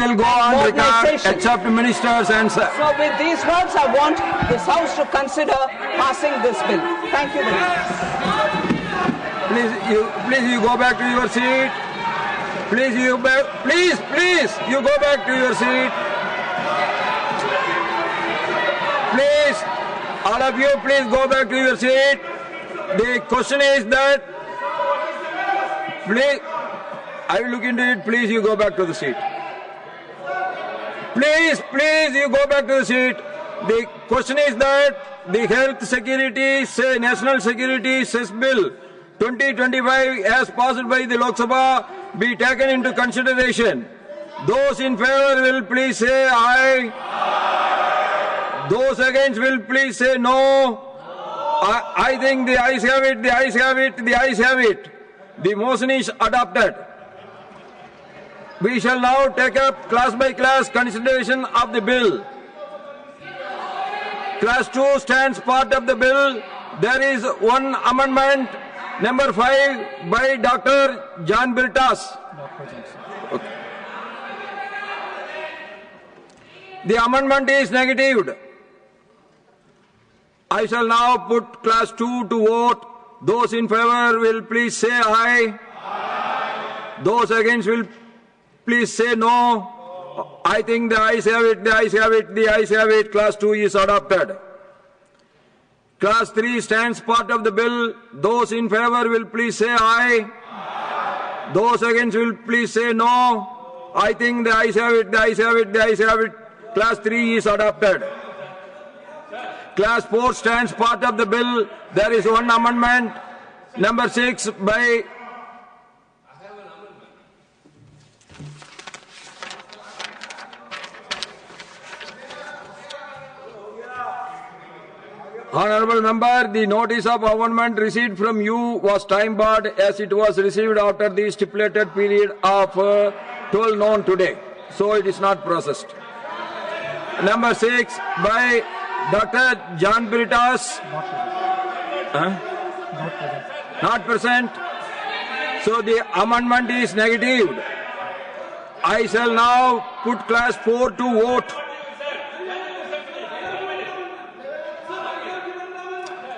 will go on record except ministers and... So with these words, I want this House to consider passing this bill. Thank you very much. Please you go back to your seat. Please you go back to your seat. Please, all of you, please go back to your seat. The question is that, please, I will look into it. Please, you go back to the seat. Please, you go back to the seat. The question is that the Health Security, National Security Cess Bill 2025 as passed by the Lok Sabha be taken into consideration. Those in favor will please say aye. Those against will please say no. I think the ayes have it, the ayes have it, the ayes have it. The motion is adopted. We shall now take up class by class consideration of the bill. Class 2 stands part of the bill. There is one amendment, number 5, by Dr. John Birtas. Okay. The amendment is negatived. I shall now put class 2 to vote. Those in favor will please say aye. Those against will please say no. I think the ayes have it, the ayes have it, the ayes have it. Class 2 is adopted. Class 3 stands part of the bill. Those in favor will please say aye. Those against will please say no. I think the ayes have it, the ayes have it, the ayes have it. Class 3 is adopted. Class 4 stands part of the bill. There is one amendment, number 6, by Honorable Member, the notice of amendment received from you was time barred as it was received after the stipulated period of 12 noon today. So it is not processed. Number 6 by Dr. John Birtas. Not present. So the amendment is negatived. I shall now put class 4 to vote.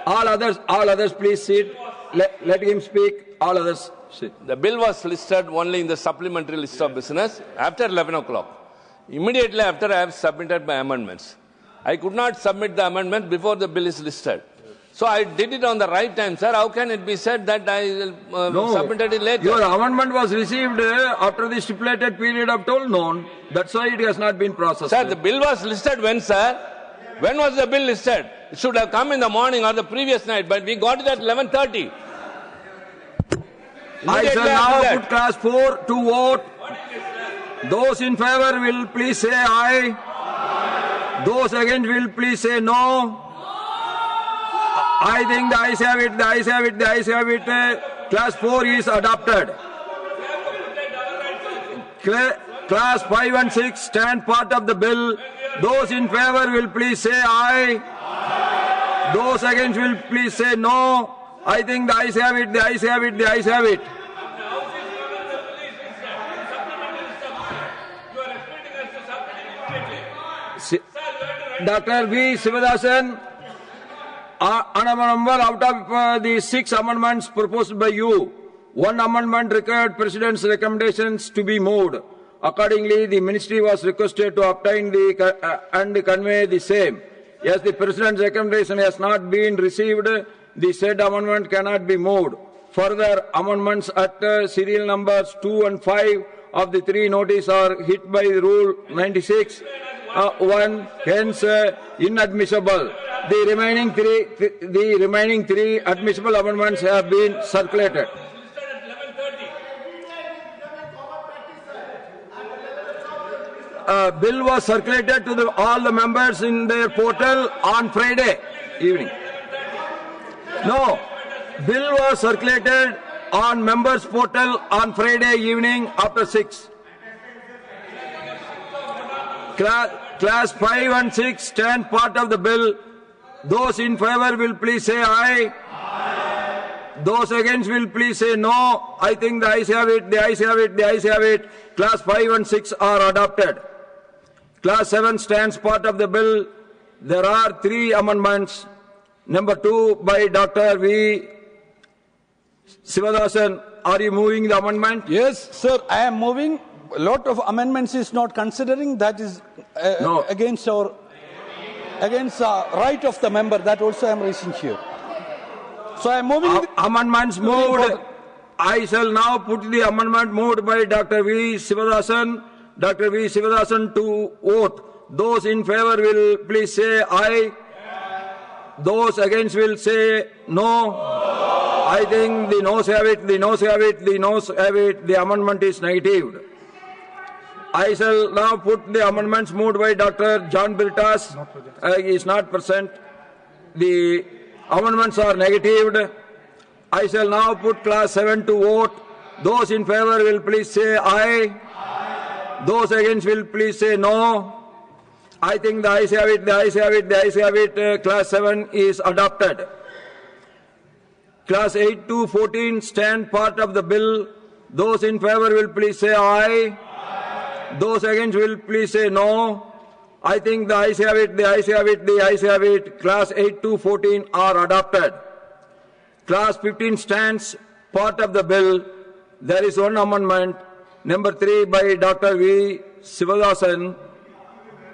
All others please sit. Let him speak. All others sit. The bill was listed only in the supplementary list of business after 11 o'clock. Immediately after, I have submitted my amendments. I could not submit the amendment before the bill is listed. So I did it on the right time, sir. How can it be said that I submitted it later? Your amendment was received after the stipulated period of 12 noon. That's why it has not been processed. Sir, the bill was listed when, sir? When was the bill listed? It should have come in the morning or the previous night, but we got it at 11:30. I shall now put class 4 to vote. Those in favor will please say aye. Those against will please say no. I think the ayes have it, the ayes have it, the ayes have it. Class 4 is adopted. Class 5 and 6 stand part of the bill. Those in favor will please say aye. Those against will please say no. I think the ayes have it, the ayes have it, the ayes have it. Dr. V. Sivadasan, Honorable Member, out of the 6 amendments proposed by you, one amendment required President's recommendations to be moved. Accordingly, the Ministry was requested to obtain and convey the same. As the President's recommendation has not been received, the said amendment cannot be moved. Further, amendments at serial numbers 2 and 5 of the 3 notice are hit by Rule 96. 1, hence inadmissible. The remaining three admissible amendments have been circulated. Bill was circulated to all the members in their portal on Friday evening. No, bill was circulated on members' portal on Friday evening after 6. Class 5 and 6 stand part of the bill. Those in favor will please say aye. Those against will please say no. I think the ayes have it, the ayes have it, the ayes have it. Class 5 and 6 are adopted. Class 7 stands part of the bill. There are 3 amendments. Number 2 by Dr. V. Sivadasan. Are you moving the amendment? Yes, sir, I am moving. A lot of amendments is not considering. That is No. against our right of the member. That also I am raising here. So I am moving. Amendments moved. I shall now put the amendment moved by Dr. V. Sivadasan. Dr. V. Sivadasan to vote. Those in favor will please say aye. Those against will say no. I think the noes have it, the noes have it, the noes have it. The amendment is negatived. I shall now put the amendments moved by Dr. John Birtas. He is not present. The amendments are negatived. I shall now put class 7 to vote. Those in favor will please say aye. Those against will please say no. I think the ayes have it, the ayes have it, the ayes have it. Class 7 is adopted. Class 8 to 14 stand part of the bill. Those in favor will please say aye. Those against will please say no. I think the ayes have it, the ayes have it, the ayes have it. Class 8 to 14 are adopted. Class 15 stands part of the bill. There is one amendment. Number 3 by Dr. V. Sivadasan.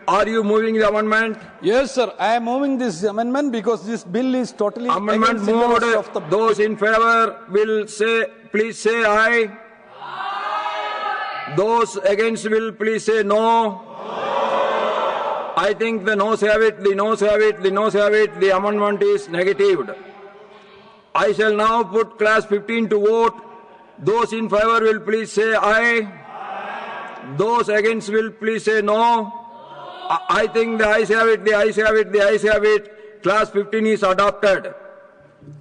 Are you moving the amendment? Yes, sir, I am moving this amendment because this bill is totally Amendment against moved. interest of the. Those in favor will say, please say aye. Those against will please say no. I think the noes have it, the noes have it, the noes have it. The amendment is negatived. I shall now put class 15 to vote. Those in favor will please say aye. Those against will please say no. I think the ayes have it, the ayes have it, the ayes have it. Class 15 is adopted.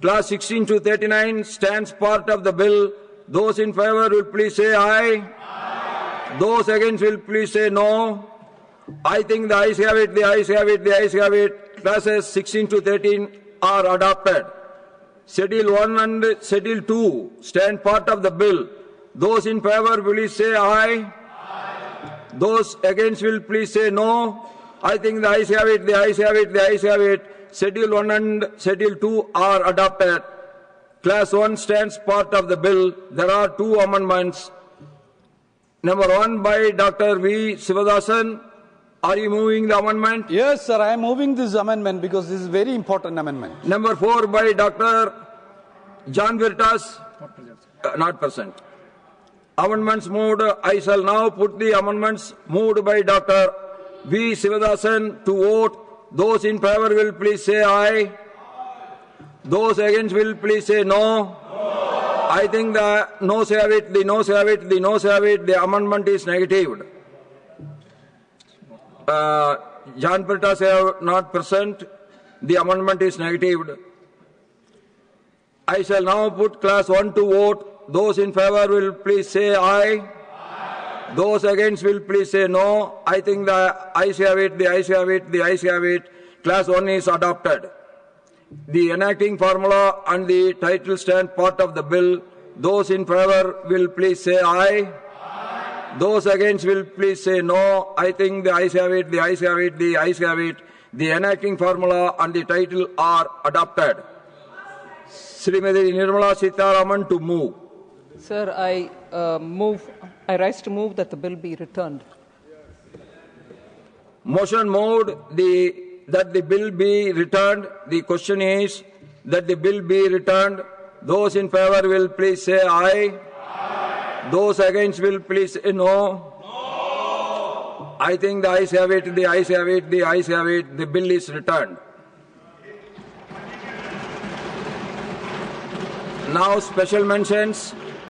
Class 16 to 39 stands part of the bill. Those in favor will please say aye. Those against will please say no. I think the ayes have it, the ayes have it, the ayes have it. Classes 16 to 13 are adopted. Schedule 1 and Schedule 2 stand part of the bill. Those in favor will please say aye. Those against will please say no. I think the ayes have it, the ayes have it, the ayes have it. Schedule 1 and Schedule 2 are adopted. Class 1 stands part of the bill. There are 2 amendments. Number 1 by Dr. V. Sivadasan. Are you moving the amendment? Yes, sir, I am moving this amendment because this is very important amendment. Number 4 by Dr. John Virtas. Not present. Amendments moved. I shall now put the amendments moved by Dr. V. Sivadasan to vote. Those in favor will please say aye. Those against will please say no. I think the noes have it, the noes have it, the noes have it. The amendment is negatived. John Virtas are not present. The amendment is negatived. I shall now put class 1 to vote. Those in favor will please say aye. Those against will please say no. I think the ayes have it, the ayes have it, the ayes have it. Class 1 is adopted. The enacting formula and the title stand part of the bill. Those in favor will please say aye. Those against will please say no. I think the ayes have it, the ayes have it, the ayes have it. The enacting formula and the title are adopted. Srimati Nirmala Sitharaman to move. Sir, I rise to move that the bill be returned. Motion moved that the bill be returned. The question is that the bill be returned. Those in favor will please say aye. Those against will please say no. I think the ayes have it, the ayes have it, the ayes have it. The bill is returned. Now special mentions.